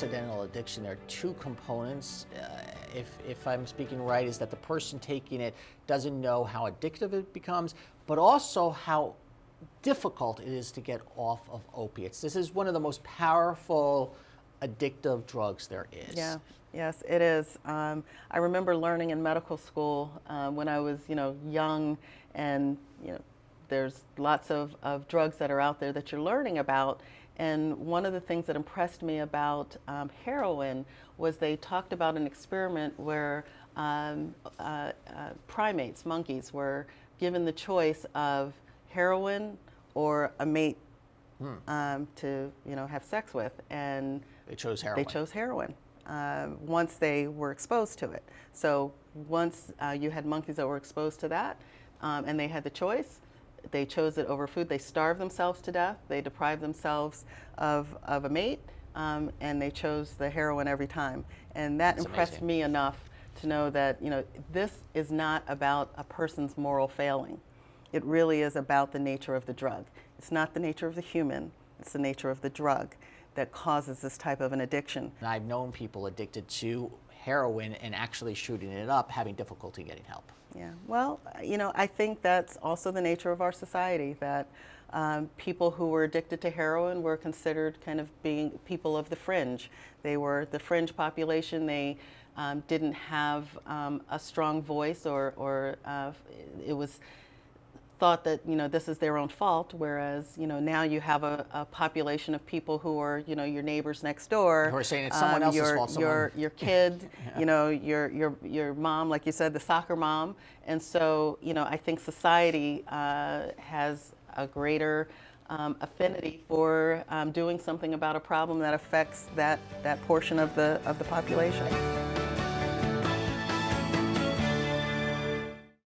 accidental addiction, there are two components. If I'm speaking right, is that the person taking it doesn't know how addictive it becomes, but also how difficult it is to get off of opiates. This is one of the most powerful addictive drugs there is. Yeah, yes, it is. I remember learning in medical school when I was, young, and there's lots of drugs that are out there that you're learning about. And one of the things that impressed me about heroin was they talked about an experiment where primates, monkeys, were given the choice of heroin or a mate to have sex with, and they chose heroin. They chose heroin once they were exposed to it. So once you had monkeys that were exposed to that, and they had the choice, they chose it over food. They starved themselves to death. They deprived themselves of a mate, and they chose the heroin every time. And that That's impressed amazing. me enough to know that this is not about a person's moral failing. It really is about the nature of the drug. It's not the nature of the human. It's the nature of the drug that causes this type of an addiction. And I've known people addicted to heroin and actually shooting it up, having difficulty getting help. Yeah, well, I think that's also the nature of our society, that people who were addicted to heroin were considered kind of being people of the fringe. They were the fringe population. They didn't have a strong voice, or it was thought that this is their own fault, whereas now you have a population of people who are your neighbors next door, who are saying it's someone else's fault. Your kid, your mom, like you said, the soccer mom. And so I think society has a greater affinity for doing something about a problem that affects that portion of the population.